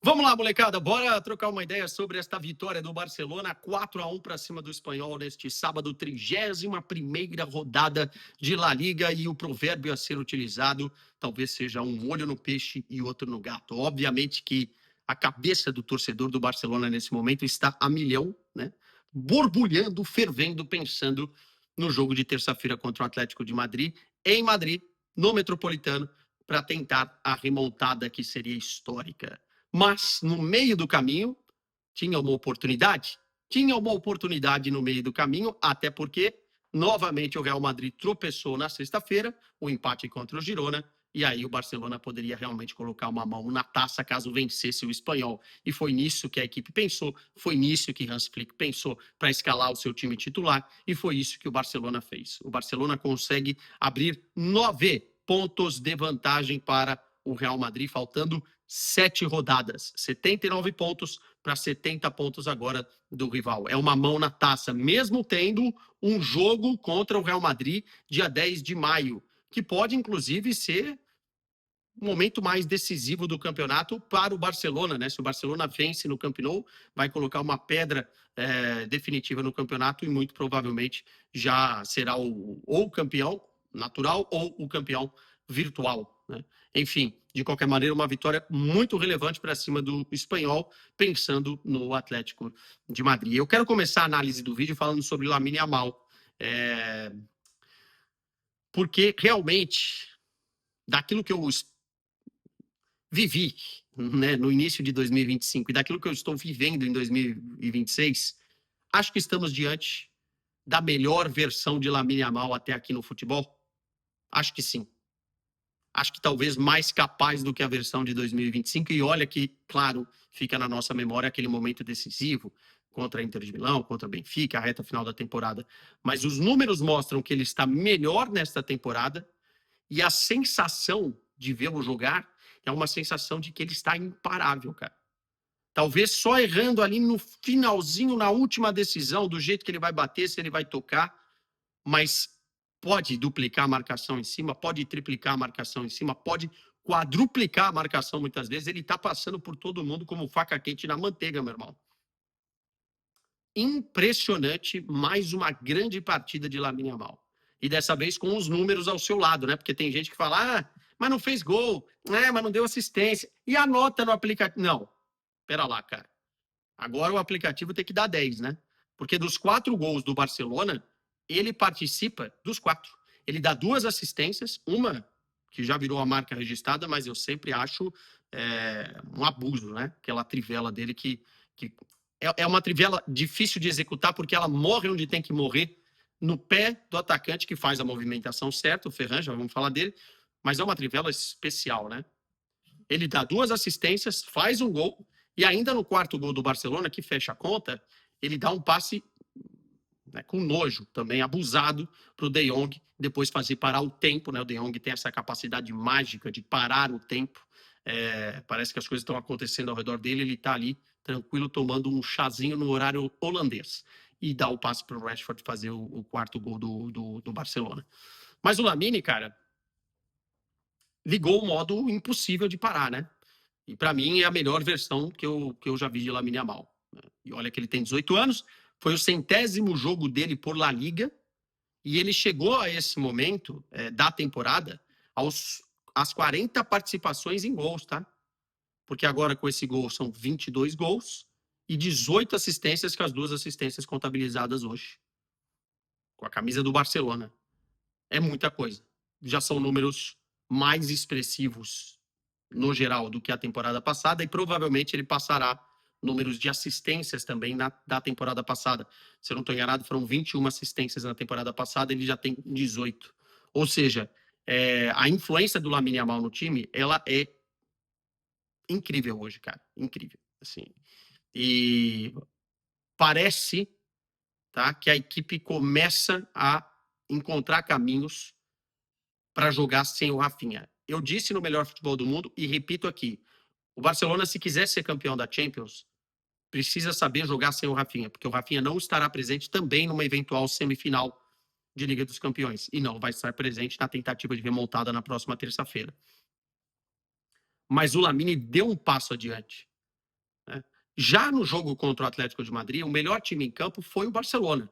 Vamos lá, molecada, bora trocar uma ideia sobre esta vitória do Barcelona 4-1 para cima do Espanhol neste sábado, 31ª rodada de La Liga, e o provérbio a ser utilizado talvez seja um olho no peixe e outro no gato. Obviamente que a cabeça do torcedor do Barcelona nesse momento está a milhão, né? Borbulhando, fervendo, pensando no jogo de terça-feira contra o Atlético de Madrid, em Madrid, no Metropolitano, para tentar a remontada que seria histórica. Mas, no meio do caminho, tinha uma oportunidade? Tinha uma oportunidade no meio do caminho, até porque, novamente, o Real Madrid tropeçou na sexta-feira, o empate contra o Girona, e aí o Barcelona poderia realmente colocar uma mão na taça caso vencesse o Espanhol. E foi nisso que a equipe pensou, foi nisso que Hans Flick pensou para escalar o seu time titular, e foi isso que o Barcelona fez. O Barcelona consegue abrir 9 pontos de vantagem para o Real Madrid, faltando 7 rodadas, 79 pontos para 70 pontos agora do rival. É uma mão na taça, mesmo tendo um jogo contra o Real Madrid dia 10 de maio, que pode inclusive ser o momento mais decisivo do campeonato para o Barcelona, né? Se o Barcelona vence no Camp Nou, vai colocar uma pedra definitiva no campeonato e muito provavelmente já será ou o campeão natural ou o campeão virtual, né? Enfim, de qualquer maneira, uma vitória muito relevante para cima do Espanhol, pensando no Atlético de Madrid. Eu quero começar a análise do vídeo falando sobre Lamine Yamal, porque realmente, daquilo que eu vivi, né, no início de 2025 e daquilo que eu estou vivendo em 2026, acho que estamos diante da melhor versão de Lamine Yamal até aqui no futebol. Acho que sim. Acho que talvez mais capaz do que a versão de 2025. E olha que, claro, fica na nossa memória aquele momento decisivo contra a Inter de Milão, contra a Benfica, a reta final da temporada. Mas os números mostram que ele está melhor nesta temporada, e a sensação de vê-lo jogar é uma sensação de que ele está imparável, cara. Talvez só errando ali no finalzinho, na última decisão, do jeito que ele vai bater, se ele vai tocar, mas pode duplicar a marcação em cima, pode triplicar a marcação em cima, pode quadruplicar a marcação muitas vezes. Ele está passando por todo mundo como faca quente na manteiga, meu irmão. Impressionante, mais uma grande partida de Lamine Yamal. E dessa vez com os números ao seu lado, né? Porque tem gente que fala, mas não fez gol, mas não deu assistência. E anota no aplicativo. Não, pera lá, cara. Agora o aplicativo tem que dar 10, né? Porque dos 4 gols do Barcelona, ele participa dos 4. Ele dá 2 assistências, uma que já virou a marca registrada, mas eu sempre acho um abuso, né? Aquela trivela dele que é uma trivela difícil de executar porque ela morre onde tem que morrer, no pé do atacante que faz a movimentação certa, o Ferran, já vamos falar dele, mas é uma trivela especial, né? Ele dá 2 assistências, faz um gol, e ainda no quarto gol do Barcelona, que fecha a conta, ele dá um passe, né, com nojo, também abusado, para o De Jong depois fazer parar o tempo, né? O De Jong tem essa capacidade mágica de parar o tempo. Parece que as coisas estão acontecendo ao redor dele, ele está ali tranquilo tomando um chazinho no horário holandês e dá o passe para o Rashford fazer o quarto gol do Barcelona. Mas o Lamine, cara, ligou o modo impossível de parar, né? E para mim é a melhor versão que eu já vi de Lamine Yamal. E olha que ele tem 18 anos, foi o 100º jogo dele por La Liga, e ele chegou a esse momento da temporada às 40 participações em gols, tá? Porque agora com esse gol são 22 gols e 18 assistências, com as 2 assistências contabilizadas hoje. Com a camisa do Barcelona. É muita coisa. Já são números mais expressivos no geral do que a temporada passada, e provavelmente ele passará números de assistências também da temporada passada. Se eu não estou enganado, foram 21 assistências na temporada passada, ele já tem 18. Ou seja, a influência do Lamine Yamal no time, ela é incrível hoje, cara. Incrível. Assim. E parece, tá, que a equipe começa a encontrar caminhos para jogar sem o Rafinha. Eu disse no melhor futebol do mundo e repito aqui, o Barcelona, se quiser ser campeão da Champions, precisa saber jogar sem o Rafinha, porque o Rafinha não estará presente também numa eventual semifinal de Liga dos Campeões, e não vai estar presente na tentativa de remontada na próxima terça-feira. Mas o Lamine deu um passo adiante. Já no jogo contra o Atlético de Madrid, o melhor time em campo foi o Barcelona.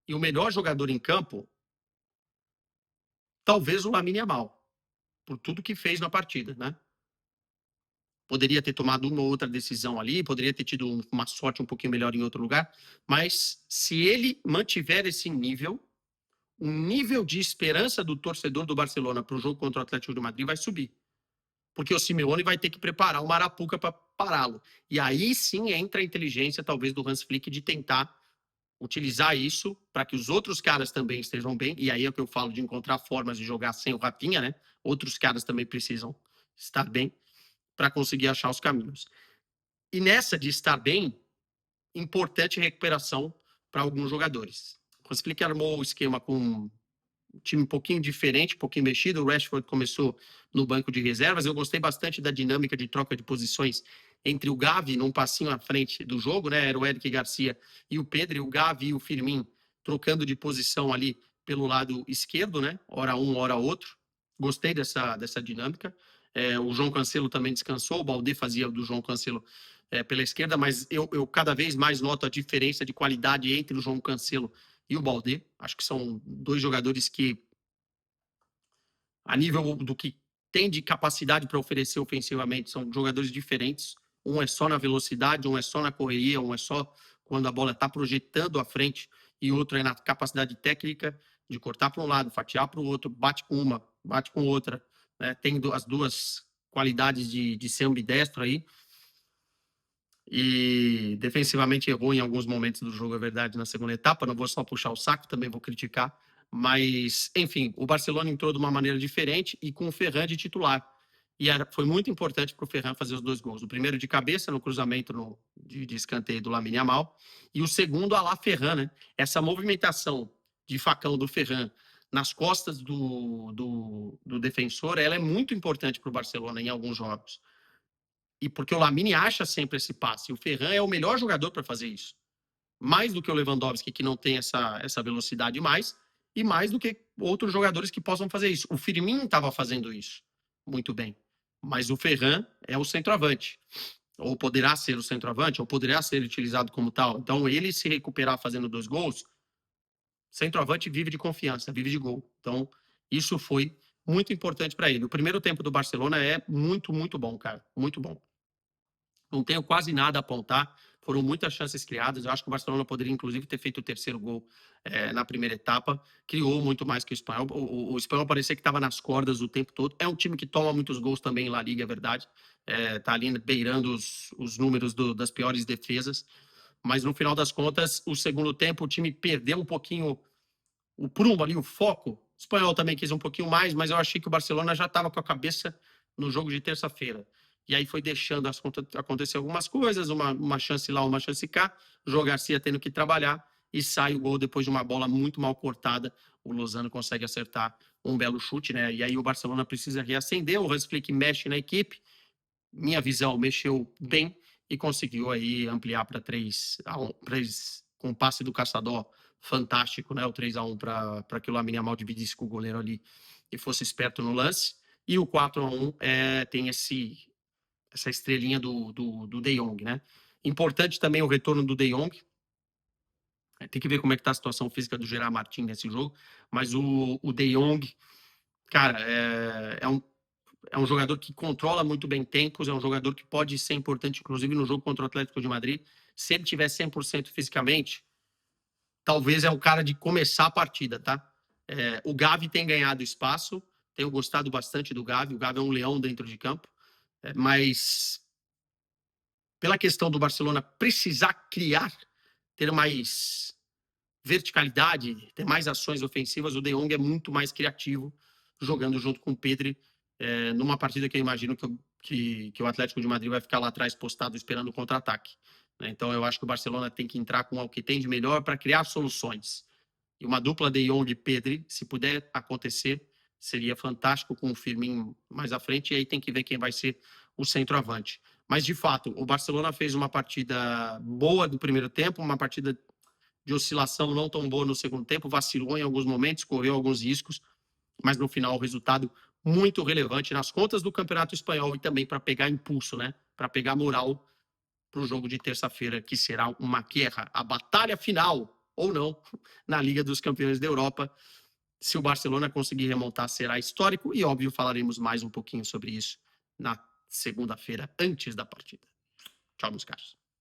E o melhor jogador em campo, talvez o Lamine Yamal, por tudo que fez na partida, né? Poderia ter tomado uma ou outra decisão ali, poderia ter tido uma sorte um pouquinho melhor em outro lugar, mas se ele mantiver esse nível, o nível de esperança do torcedor do Barcelona para o jogo contra o Atlético de Madrid vai subir. Porque o Simeone vai ter que preparar uma arapuca para pará-lo. E aí sim entra a inteligência, talvez, do Hans Flick de tentar utilizar isso para que os outros caras também estejam bem. E aí é o que eu falo de encontrar formas de jogar sem o Rafinha, né? Outros caras também precisam estar bem para conseguir achar os caminhos. E nessa de estar bem, importante recuperação para alguns jogadores. O Hans Flick armou o esquema com um time um pouquinho diferente, um pouquinho mexido. O Rashford começou no banco de reservas. Eu gostei bastante da dinâmica de troca de posições entre o Gavi, num passinho à frente do jogo, né? Era o Eric Garcia e o Pedro, e o Gavi e o Firmino trocando de posição ali pelo lado esquerdo, né? Hora um, hora outro. Gostei dessa dinâmica. O João Cancelo também descansou, o Baldé fazia do João Cancelo pela esquerda, mas eu cada vez mais noto a diferença de qualidade entre o João Cancelo e o Baldé. Acho que são dois jogadores que, a nível do que tem de capacidade para oferecer ofensivamente, são jogadores diferentes. Um é só na velocidade, um é só na correria, um é só quando a bola está projetando à frente, e outro é na capacidade técnica de cortar para um lado, fatiar para o outro, bate com uma, bate com outra. Né? Tem as duas qualidades de ser ambidestro aí. E defensivamente errou em alguns momentos do jogo, é verdade, na segunda etapa. Não vou só puxar o saco, também vou criticar. Mas, enfim, o Barcelona entrou de uma maneira diferente e com o Ferran de titular. E foi muito importante para o Ferran fazer os 2 gols. O primeiro de cabeça, no cruzamento de escanteio do Lamine Yamal. E o segundo, a lá Ferran, né? Essa movimentação de facão do Ferran nas costas do defensor, ela é muito importante para o Barcelona em alguns jogos. E porque o Lamine acha sempre esse passe. O Ferran é o melhor jogador para fazer isso. Mais do que o Lewandowski, que não tem essa velocidade mais, e mais do que outros jogadores que possam fazer isso. O Firmino estava fazendo isso muito bem. Mas o Ferran é o centroavante. Ou poderá ser o centroavante, ou poderá ser utilizado como tal. Então, ele se recuperar fazendo 2 gols, centroavante vive de confiança, vive de gol. Então, isso foi muito importante para ele. O primeiro tempo do Barcelona é muito, muito bom, cara. Muito bom. Não tenho quase nada a apontar. Foram muitas chances criadas. Eu acho que o Barcelona poderia, inclusive, ter feito o terceiro gol na primeira etapa. Criou muito mais que o Espanhol. O Espanhol parecia que estava nas cordas o tempo todo. É um time que toma muitos gols também em La Liga, é verdade. Está ali beirando os números das piores defesas. Mas, no final das contas, o segundo tempo, o time perdeu um pouquinho o prumo ali, o foco. O Espanhol também quis um pouquinho mais, mas eu achei que o Barcelona já estava com a cabeça no jogo de terça-feira. E aí foi deixando acontecer algumas coisas, uma chance lá, uma chance cá, o João Garcia tendo que trabalhar, e sai o gol depois de uma bola muito mal cortada. O Lozano consegue acertar um belo chute, né? E aí o Barcelona precisa reacender, o Hans Flick mexe na equipe, minha visão, mexeu bem e conseguiu aí ampliar para 3-1, com o passe do Caçador fantástico, né? O 3-1 para que o Lamine Yamal dividisse com o goleiro ali e fosse esperto no lance. E o 4-1 tem essa estrelinha do De Jong, né? Importante também o retorno do De Jong. Tem que ver como é que tá a situação física do Gerard Martin nesse jogo, mas o De Jong, cara, é um jogador que controla muito bem tempos, é um jogador que pode ser importante, inclusive no jogo contra o Atlético de Madrid. Se ele tiver 100% fisicamente, talvez é um cara de começar a partida, tá? O Gavi tem ganhado espaço, tenho gostado bastante do Gavi. O Gavi é um leão dentro de campo, mas pela questão do Barcelona precisar criar, ter mais verticalidade, ter mais ações ofensivas, o De Jong é muito mais criativo jogando junto com o Pedri, numa partida que eu imagino que o Atlético de Madrid vai ficar lá atrás postado esperando o contra-ataque. Então eu acho que o Barcelona tem que entrar com o que tem de melhor para criar soluções. E uma dupla De Jong e Pedri, se puder acontecer, seria fantástico, com o Firmino mais à frente, e aí tem que ver quem vai ser o centroavante. Mas, de fato, o Barcelona fez uma partida boa do primeiro tempo, uma partida de oscilação não tão boa no segundo tempo, vacilou em alguns momentos, correu alguns riscos, mas no final o resultado muito relevante nas contas do Campeonato Espanhol e também para pegar impulso, né? Para pegar moral para o jogo de terça-feira, que será uma guerra, a batalha final, ou não, na Liga dos Campeões da Europa. Se o Barcelona conseguir remontar, será histórico. E, óbvio, falaremos mais um pouquinho sobre isso na segunda-feira, antes da partida. Tchau, meus caros.